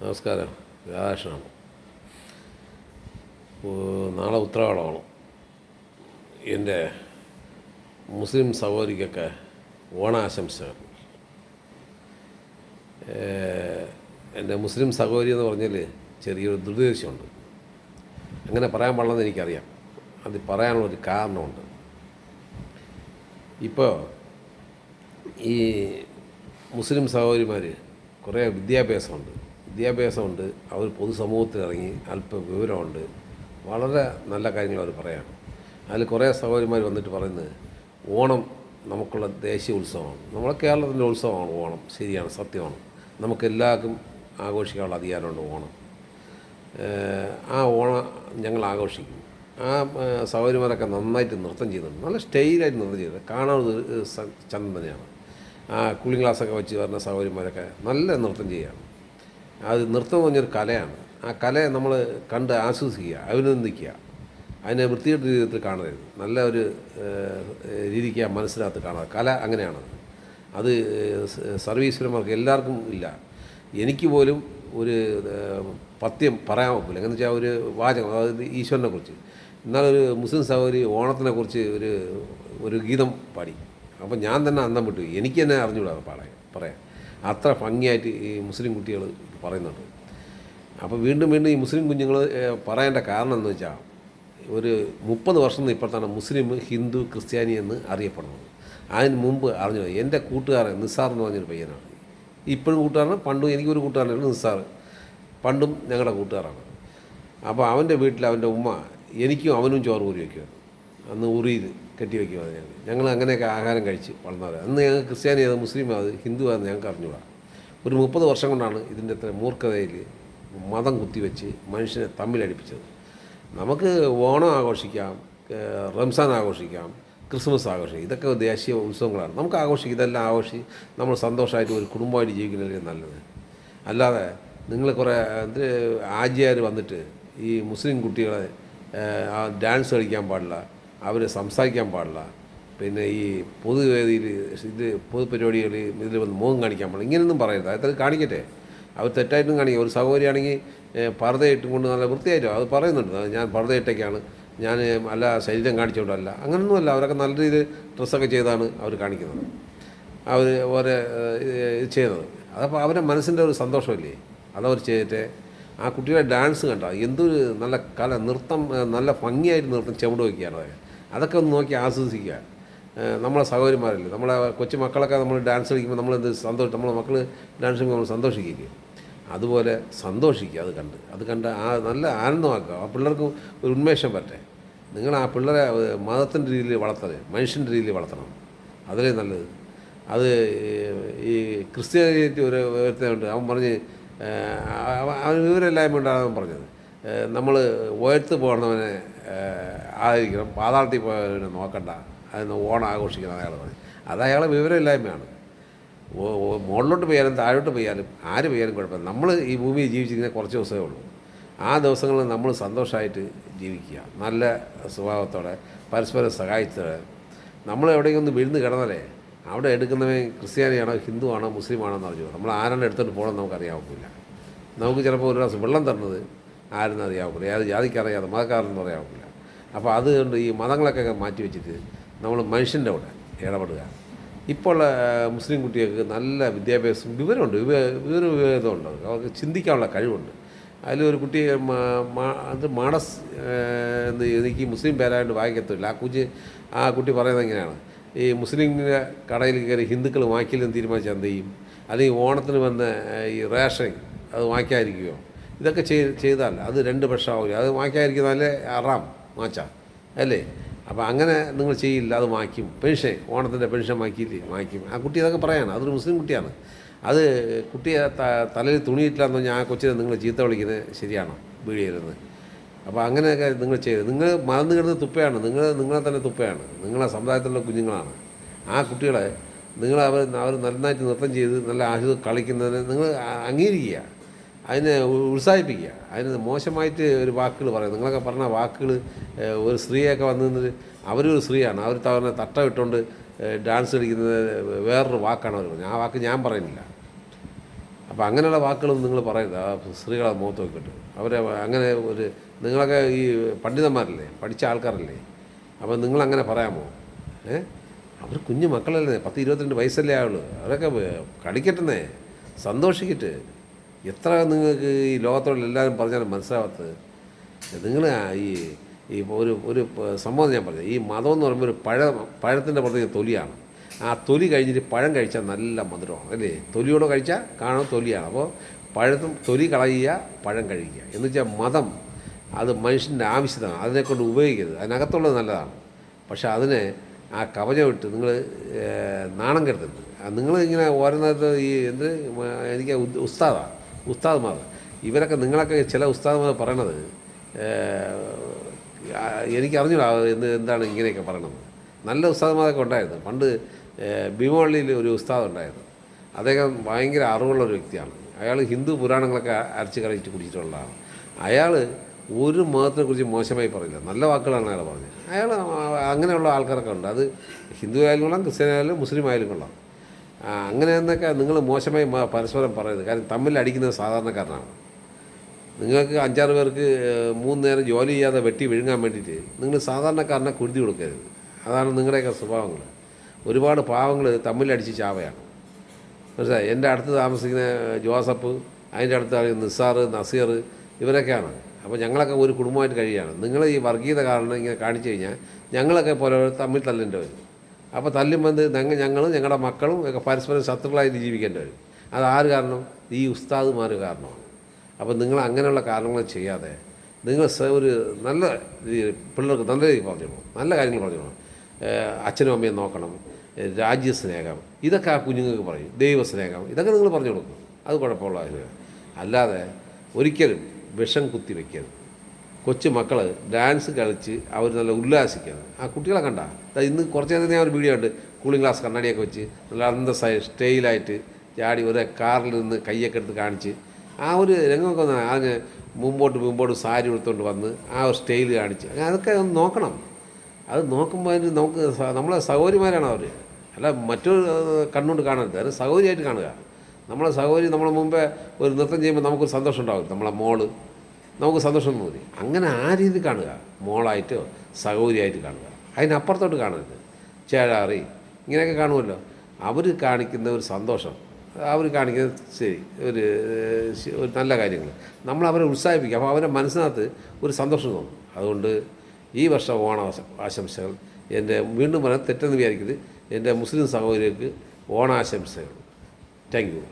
നമസ്കാരം. രാധാകൃഷ്ണനാണ്. നാളെ ഉത്രാടമാണ്. എൻ്റെ മുസ്ലിം സഹോദരിക്കൊക്കെ ഓണാശംസകൾ. എൻ്റെ മുസ്ലിം സഹോദരി എന്ന് പറഞ്ഞാൽ ചെറിയൊരു ദുരുദ്ദേശമുണ്ട്. അങ്ങനെ പറയാൻ പാടില്ലെന്ന് എനിക്കറിയാം. അത് പറയാനുള്ളൊരു കാരണമുണ്ട്. ഇപ്പോൾ ഈ മുസ്ലിം സഹോദരിമാർ കുറേ വിദ്യാഭ്യാസമുണ്ട്, അവർ പൊതുസമൂഹത്തിലിറങ്ങി അല്പം വിവരമുണ്ട്, വളരെ നല്ല കാര്യങ്ങൾ അവർ പറയാം. അതിൽ കുറേ സഹോദരിമാർ വന്നിട്ട് പറയുന്നത് ഓണം നമുക്കുള്ള ദേശീയ ഉത്സവമാണ്, നമ്മുടെ കേരളത്തിൻ്റെ ഉത്സവമാണ് ഓണം. ശരിയാണ്, സത്യമാണ്. നമുക്കെല്ലാവർക്കും ആഘോഷിക്കാനുള്ള അധികാരമുണ്ട് ഓണം. ആ ഓണം ഞങ്ങൾ ആഘോഷിക്കും. ആ സഹോദരിമാരൊക്കെ നന്നായിട്ട് നൃത്തം ചെയ്യുന്നുണ്ട്, നല്ല സ്റ്റൈലായിട്ട് നൃത്തം ചെയ്തത് കാണാൻ ചന്തം തന്നെയാണ്. ആ കൂളിംഗ് ഗ്ലാസ്സൊക്കെ വെച്ച് വരുന്ന സഹോദരിമാരൊക്കെ നല്ല നൃത്തം ചെയ്യുകയാണ്. അത് നൃത്തം എന്ന് പറഞ്ഞൊരു കലയാണ്. ആ കലയെ നമ്മൾ കണ്ട് ആസ്വദിക്കുക, അഭിനന്ദിക്കുക. അതിനെ വൃത്തികെട്ട രീതിയിൽ കാണരുത്, നല്ല ഒരു രീതിക്ക് ആ മനസ്സിനകത്ത് കാണുക. കല അങ്ങനെയാണ്. അത് സർവീശ്വരന്മാർക്ക് എല്ലാവർക്കും ഇല്ല. എനിക്ക് പോലും ഒരു പദ്യം പറയാൻ ഒക്കില്ല. എന്നു വെച്ചാൽ ഒരു വാചകം, അതായത് ഈശ്വരനെ കുറിച്ച്. എന്നാലൊരു മുസ്ലിം സഹോദരി ഓണത്തിനെ കുറിച്ച് ഒരു ഗീതം പാടി. അപ്പം ഞാൻ തന്നെ അന്തം വിട്ടു. എനിക്ക് തന്നെ അറിഞ്ഞുകൂടാ പറയാൻ. അത്ര ഭംഗിയായിട്ട് ഈ മുസ്ലിം കുട്ടികൾ പറയുന്നുണ്ട്. അപ്പോൾ വീണ്ടും ഈ മുസ്ലിം കുഞ്ഞുങ്ങൾ പറയേണ്ട കാരണം എന്ന് വെച്ചാൽ, ഒരു 30 വർഷം ഇപ്പോഴത്താണ് മുസ്ലിം, ഹിന്ദു, ക്രിസ്ത്യാനി എന്ന് അറിയപ്പെടുന്നത്. അതിന് മുമ്പ് അറിഞ്ഞു. എൻ്റെ കൂട്ടുകാരൻ നിസാർ എന്ന് പറഞ്ഞൊരു പയ്യനാണ്. ഇപ്പോഴും കൂട്ടുകാരനാണ്, പണ്ടും എനിക്കൊരു കൂട്ടുകാരനാണ് നിസാർ. പണ്ടും ഞങ്ങളുടെ കൂട്ടുകാരാണ്. അപ്പോൾ അവൻ്റെ വീട്ടിൽ അവൻ്റെ ഉമ്മ എനിക്കും അവനും ചോറ് ഊരി വയ്ക്കുമായിരുന്നു. അന്ന് ഉറിയിൽ കെട്ടി വയ്ക്കുമായിരുന്നു. ഞങ്ങൾ അങ്ങനെയൊക്കെ ആഹാരം കഴിച്ച് വളർന്നവർ. അന്ന് ഞങ്ങൾ ക്രിസ്ത്യാനി അത്, മുസ്ലിം അത്, ഹിന്ദു ആണെന്ന് ഞങ്ങൾക്ക് അറിഞ്ഞുകൂടാ. ഒരു 30 വർഷം കൊണ്ടാണ് ഇതിൻ്റെ അത്ര മൂർഖതയിൽ മതം കുത്തിവെച്ച് മനുഷ്യനെ തമ്മിലടിപ്പിച്ചത്. നമുക്ക് ഓണം ആഘോഷിക്കാം, റംസാൻ ആഘോഷിക്കാം, ക്രിസ്മസ് ആഘോഷിക്കാം. ഇതൊക്കെ ദേശീയ ഉത്സവങ്ങളാണ്. നമുക്ക് ആഘോഷിക്കാം. ഇതെല്ലാം നമ്മൾ സന്തോഷമായിട്ട് ഒരു കുടുംബമായിട്ട് ജീവിക്കുന്നതല്ലേ നല്ലത്. അല്ലാതെ നിങ്ങൾ കുറേ ആജിയാർ വന്നിട്ട് ഈ മുസ്ലിം കുട്ടികളെ ഡാൻസ് കളിക്കാൻ പാടില്ല, അവർ സംസാരിക്കാൻ പാടില്ല, പിന്നെ ഈ പൊതുവേദിയിൽ പൊതുപരിപാടികൾ ഇതിൽ വന്ന് മുഖം കാണിക്കാൻ പാടില്ല, ഇങ്ങനെയൊന്നും പറയരുത്. അതൊക്കെ കാണിക്കട്ടെ, അവർ തെറ്റായിട്ടും കാണിക്കുക. ഒരു സഹോദരിയാണെങ്കിൽ പർദ്ദയിട്ടും കൊണ്ട് നല്ല വൃത്തിയായിട്ടോ അത് പറയുന്നുണ്ട്. ഞാൻ പർദ്ദയിട്ടൊക്കെയാണ്, ഞാൻ അല്ല ശരീരം കാണിച്ചുകൊണ്ടല്ല, അങ്ങനൊന്നുമല്ല. അവരൊക്കെ നല്ല രീതിയിൽ ഡ്രസ്സൊക്കെ ചെയ്താണ് അവർ കാണിക്കുന്നത്, അവർ ഓരോ ഇത് ചെയ്യുന്നത്. അതപ്പോൾ അവരുടെ മനസ്സിൻ്റെ ഒരു സന്തോഷമല്ലേ, അതവർ ചെയ്തിട്ട്. ആ കുട്ടിയുടെ ഡാൻസ് കണ്ട എന്തൊരു നല്ല നൃത്തം, നല്ല ഭംഗിയായിട്ട് നൃത്തം ചുവട് വയ്ക്കുകയാണ്. അതൊക്കെ ഒന്ന് നോക്കി ആസ്വദിക്കുക. നമ്മളെ സഹോദരിമാരല്ലേ, നമ്മളെ കൊച്ചു മക്കളൊക്കെ നമ്മൾ ഡാൻസ് കളിക്കുമ്പോൾ നമ്മളെന്ത് സന്തോഷം, നമ്മളെ മക്കൾ ഡാൻസ് കളിക്കുമ്പോൾ നമ്മൾ സന്തോഷിക്കില്ലേ, അതുപോലെ സന്തോഷിക്കുക. അത് കണ്ട് നല്ല ആനന്ദമാക്കുക. ആ പിള്ളേർക്ക് ഒരു ഉന്മേഷം പറ്റേ. നിങ്ങൾ ആ പിള്ളേരെ മതത്തിൻ്റെ രീതിയിൽ വളർത്തരുത്, മനുഷ്യൻ്റെ രീതിയിൽ വളർത്തണം. അതിലേ നല്ലത്. അത് ഈ ക്രിസ്ത്യാനിറ്റി ഒരു വ്യവസ്ഥയുണ്ട്. അവൻ പറഞ്ഞ് അവന് വിവരമില്ലായ്മ കൊണ്ടാണ് അവൻ പറഞ്ഞത്, നമ്മൾ ഉയർത്ത് പോകുന്നവനെ ആദരിക്കണം, പാതാളത്തിൽ പോയവനെ നോക്കണ്ട, അതിന് ഓണം ആഘോഷിക്കണം അയാൾ പറഞ്ഞു. അത് അയാളെ വിവരമില്ലായ്മയാണ്. മുകളിലോട്ട് പെയ്യാനും താഴോട്ട് പെയ്യാനും ആര് പെയ്യാനും കുഴപ്പമില്ല. നമ്മൾ ഈ ഭൂമിയിൽ ജീവിച്ചിരിക്കുന്ന കുറച്ച് ദിവസമേ ഉള്ളൂ. ആ ദിവസങ്ങളിൽ നമ്മൾ സന്തോഷമായിട്ട് ജീവിക്കുക, നല്ല സ്വഭാവത്തോടെ, പരസ്പരം സഹായിച്ചോടെ. നമ്മൾ എവിടെയെങ്കിലും ഒന്ന് വിഴുന്ന് കിടന്നാലേ അവിടെ എടുക്കുന്നവൻ ക്രിസ്ത്യാനിയാണോ, ഹിന്ദു ആണോ, മുസ്ലിം ആണോ എന്ന് അറിഞ്ഞു. നമ്മൾ ആരാണ്ട് എടുത്തോട്ട് പോകണമെന്ന് നമുക്ക് അറിയാവില്ല. നമുക്ക് ചിലപ്പോൾ ഒരു ഗ്ലാസ് വെള്ളം തരുന്നത് ആരെന്ന് അറിയാവില്ല, ഏത് ജാതിക്കറിയാതെ മതക്കാരെന്ന് പറയാവില്ല. അപ്പോൾ അതുകൊണ്ട് ഈ മതങ്ങളൊക്കെ മാറ്റി വെച്ചിട്ട് നമ്മൾ മനുഷ്യൻ്റെ കൂടെ ഇടപെടുക. ഇപ്പോൾ മുസ്ലിം കുട്ടികൾക്ക് നല്ല വിദ്യാഭ്യാസം, വിവരമുണ്ട്, വിവേകമുണ്ട്, അവർക്ക് ചിന്തിക്കാനുള്ള കഴിവുണ്ട്. അതിലൊരു കുട്ടി മാണസ് എനിക്ക് മുസ്ലിം പേരായിട്ട് വായിക്കത്തില്ല. ആ കുട്ടി പറയുന്നത് എങ്ങനെയാണ്, ഈ മുസ്ലിമിൻ്റെ കടയിൽ കയറി ഹിന്ദുക്കൾ വാങ്ങിക്കില്ലെന്ന് തീരുമാനിച്ചാൽ എന്ത് ചെയ്യും? അല്ലെങ്കിൽ ഓണത്തിന് വന്ന ഈ റേഷൻ അത് വാങ്ങിക്കാതിരിക്കുകയോ? ഇതൊക്കെ ചെയ്താൽ അത് 2 പക്ഷമാവില്ല. അത് വാങ്ങിക്കാതിരിക്കുന്നതല്ലേ അറാം മാച്ച അല്ലേ? അപ്പോൾ അങ്ങനെ നിങ്ങൾ ചെയ്യില്ല, അത് വാങ്ങിക്കും. പെൻഷൻ, ഓണത്തിൻ്റെ പെൻഷൻ വാങ്ങിക്കും. ആ കുട്ടി അതൊക്കെ പറയാണ്. അതൊരു മുസ്ലിം കുട്ടിയാണ്. അത് കുട്ടിയെ തലയിൽ തുണിയിട്ടില്ലാന്ന് പറഞ്ഞാൽ ആ കൊച്ചിനെ നിങ്ങൾ ചീത്ത വിളിക്കുന്നത് ശരിയാണോ? വീടിയിരുന്ന്. അപ്പോൾ അങ്ങനെയൊക്കെ നിങ്ങൾ ചെയ്ത്, നിങ്ങൾ മറന്നു കിടന്ന് തുപ്പയാണ്, നിങ്ങളെ തന്നെ തുപ്പയാണ്. നിങ്ങളെ സമുദായത്തിലുള്ള കുഞ്ഞുങ്ങളാണ്. ആ കുട്ടികളെ അവർ നന്നായിട്ട് നൃത്തം ചെയ്ത് നല്ല ആസ്വദിച്ച് കളിക്കുന്നതിന് നിങ്ങൾ അംഗീകരിക്കുക, അതിനെ ഉത്സാഹിപ്പിക്കുക. അതിന് മോശമായിട്ട് ഒരു വാക്കുകൾ പറയും. നിങ്ങളൊക്കെ പറഞ്ഞ വാക്കുകൾ, ഒരു സ്ത്രീയൊക്കെ വന്നിട്ട് അവരൊരു സ്ത്രീയാണ്, അവർ തവണ തട്ട ഇട്ടുകൊണ്ട് ഡാൻസ് കളിക്കുന്നത് വേറൊരു വാക്കാണ് അവർ പറഞ്ഞത്. ആ വാക്ക് ഞാൻ പറയുന്നില്ല. അപ്പോൾ അപ്പോൾ അങ്ങനെയുള്ള വാക്കുകളൊന്നും നിങ്ങൾ പറയരുത്. ആ സ്ത്രീകളെ മുഖത്ത് നോക്കിയിട്ട് അവരെ അങ്ങനെ ഒരു നിങ്ങളൊക്കെ ഈ പണ്ഡിതന്മാരല്ലേ, പഠിച്ച ആൾക്കാരല്ലേ, അപ്പോൾ നിങ്ങളങ്ങനെ പറയാമോ? അവർ കുഞ്ഞു മക്കളല്ലേ, 10-22 വയസ്സല്ലേ ആവുള്ളൂ. അവരൊക്കെ കളിക്കട്ടെന്നേ, സന്തോഷിക്കട്ടെ. എത്ര നിങ്ങൾക്ക് ഈ ലോകത്തോടെ എല്ലാവരും പറഞ്ഞാലും മനസ്സിലാവാത്തത്? നിങ്ങൾ ഈ ഈ ഒരു സംഭവം ഞാൻ പറഞ്ഞത്, ഈ മതം എന്ന് പറയുമ്പോൾ ഒരു പഴത്തിൻ്റെ പുറത്തേക്ക് തൊലിയാണ്. ആ തൊലി കഴിഞ്ഞിട്ട് പഴം കഴിച്ചാൽ നല്ല മധുരമാണ് അല്ലേ? തൊലിയോടെ കഴിച്ചാൽ കാണാൻ തൊലിയാണ്. അപ്പോൾ തൊലി കളയുക, പഴം കഴിക്കുക എന്ന് വെച്ചാൽ മതം അത് മനുഷ്യൻ്റെ ആവശ്യമാണ്. അതിനെക്കൊണ്ട് ഉപയോഗിക്കരുത്. അതിനകത്തുള്ളത് നല്ലതാണ്, പക്ഷേ അതിനെ ആ കവചമിട്ട് നിങ്ങൾ നാണം കരുതരുത്. നിങ്ങൾ ഇങ്ങനെ ഓരോന്നേരത്ത് ഈ എനിക്ക് ഉസ്താദ്മാർ ഇവരൊക്കെ നിങ്ങളൊക്കെ ചില ഉസ്താദ്മാർ പറയണത് എനിക്കറിഞ്ഞില്ല എന്താണ് ഇങ്ങനെയൊക്കെ പറയണത്. നല്ല ഉസ്താദ്മാരൊക്കെ ഉണ്ടായിരുന്നു പണ്ട്. ഭീമവള്ളിയിൽ ഒരു ഉസ്താദ് ഉണ്ടായിരുന്നു. അദ്ദേഹം ഭയങ്കര അറിവുള്ളൊരു വ്യക്തിയാണ്. അയാൾ ഹിന്ദു പുരാണങ്ങളൊക്കെ അരച്ച് കളിച്ച് കുടിച്ചിട്ടുള്ളതാണ്. അയാൾ ഒരു മതത്തിനെക്കുറിച്ച് മോശമായി പറയില്ല, നല്ല വാക്കുകളാണ് അയാൾ പറഞ്ഞത്. അയാൾ അങ്ങനെയുള്ള ആൾക്കാരൊക്കെ ഉണ്ട്. അത് ഹിന്ദു ആയാലും കൊള്ളാം, ക്രിസ്ത്യാനി ആയാലും മുസ്ലിം ആയാലും കൊള്ളാം. അങ്ങനെ എന്നൊക്കെ നിങ്ങൾ മോശമായി പരസ്പരം പറയരുത്. കാരണം തമ്മിൽ അടിക്കുന്നത് സാധാരണക്കാരനാണ്. നിങ്ങൾക്ക് 5-6 പേർക്ക് 3 നേരം ജോലി ചെയ്യാതെ വെട്ടി വിഴുങ്ങാൻ വേണ്ടിയിട്ട് നിങ്ങൾ സാധാരണക്കാരനെ കുരുതി കൊടുക്കരുത്. അതാണ് നിങ്ങളുടെയൊക്കെ സ്വഭാവങ്ങൾ. ഒരുപാട് പാവങ്ങൾ തമ്മിലടിച്ച് ചാവയാണ്. മനസ്സിലായി? എൻ്റെ അടുത്ത് താമസിക്കുന്ന ജോസഫ്, അതിൻ്റെ അടുത്ത് നിസാർ, നസീർ, ഇവരൊക്കെയാണ്. അപ്പോൾ ഞങ്ങളൊക്കെ ഒരു കുടുംബമായിട്ട് കഴിയുകയാണ്. നിങ്ങൾ ഈ വർഗീയത കാരണം ഇങ്ങനെ കാണിച്ചു കഴിഞ്ഞാൽ ഞങ്ങളൊക്കെ പോലെ തമ്മിൽ തല്ലേണ്ടി വരും. അപ്പോൾ തല്ലുമ്പോൾ ഞങ്ങളും ഞങ്ങളുടെ മക്കളും ഒക്കെ പരസ്പരം ശത്രുക്കളായിട്ട് ജീവിക്കേണ്ടി വരും. അതാര് കാരണം? ഈ ഉസ്താദുമാർ കാരണമാണ്. അപ്പോൾ നിങ്ങൾ അങ്ങനെയുള്ള കാരണങ്ങൾ ചെയ്യാതെ നിങ്ങൾ ഒരു നല്ല പിള്ളേർക്ക് നല്ല രീതി പറഞ്ഞോളൂ, നല്ല കാര്യങ്ങൾ പറഞ്ഞോളൂ. അച്ഛനും അമ്മയും നോക്കണം, രാജ്യസ്നേഹം, ഇതൊക്കെ ആ കുഞ്ഞുങ്ങൾക്ക് പറയും. ദൈവസ്നേഹം, ഇതൊക്കെ നിങ്ങൾ പറഞ്ഞു കൊടുക്കും. അത് കുഴപ്പമുള്ള കാര്യം. അല്ലാതെ ഒരിക്കലും വിഷം കുത്തി വയ്ക്കരുത്. കൊച്ചു മക്കൾ ഡാൻസ് കളിച്ച് അവർ നല്ല ഉല്ലാസിക്കുന്നത് ആ കുട്ടികളെ കണ്ട. ഇന്ന് കുറച്ച് നേരം ഞാൻ ഒരു വീഡിയോ ഉണ്ട്, കൂളിംഗ് ഗ്ലാസ് കണ്ണാടിയൊക്കെ വെച്ച് നല്ല അന്തസ്സായി സ്റ്റൈലായിട്ട് ചാടി ഒരു കാറിൽ നിന്ന് കയ്യൊക്കെ എടുത്ത് കാണിച്ച് ആ ഒരു രംഗമൊക്കെ ഒന്ന് അങ്ങ് മുമ്പോട്ട് സാരി എടുത്തുകൊണ്ട് വന്ന് ആ ഒരു സ്റ്റൈൽ കാണിച്ച് അതൊക്കെ ഒന്ന് നോക്കണം. അത് നോക്കുമ്പോൾ അതിന് നമ്മളെ സഹോദരിമാരാണ് അവർ, അല്ല മറ്റൊരു കണ്ണുകൊണ്ട് കാണരുത്. അത് സഹോദരിയായിട്ട് കാണുക. നമ്മളെ സഹോദരി നമ്മളെ മുമ്പേ ഒരു നൃത്തം ചെയ്യുമ്പോൾ നമുക്കൊരു സന്തോഷം ഉണ്ടാകും. നമ്മളെ മോള് നമുക്ക് സന്തോഷം തോന്നി, അങ്ങനെ ആ രീതി കാണുക. മോളായിട്ടോ സഹോദരിയായിട്ട് കാണുക, അതിനപ്പുറത്തോട്ട് കാണരുത്. ചേഴാറി ഇങ്ങനെയൊക്കെ കാണുമല്ലോ, അവർ കാണിക്കുന്ന ഒരു സന്തോഷം, അവർ കാണിക്കുന്നത് ശരി, ഒരു നല്ല കാര്യങ്ങൾ നമ്മൾ അവരെ ഉത്സാഹിപ്പിക്കുക. അപ്പോൾ അവരുടെ മനസ്സിനകത്ത് ഒരു സന്തോഷം തോന്നും. അതുകൊണ്ട് ഈ വർഷം ഓണാശംസകൾ. എൻ്റെ വീണ്ടും പറയാൻ തെറ്റെന്ന് വിചാരിക്കരുത്, എൻ്റെ മുസ്ലിം സഹോദരികൾക്ക് ഓണാശംസകൾ. Thank you.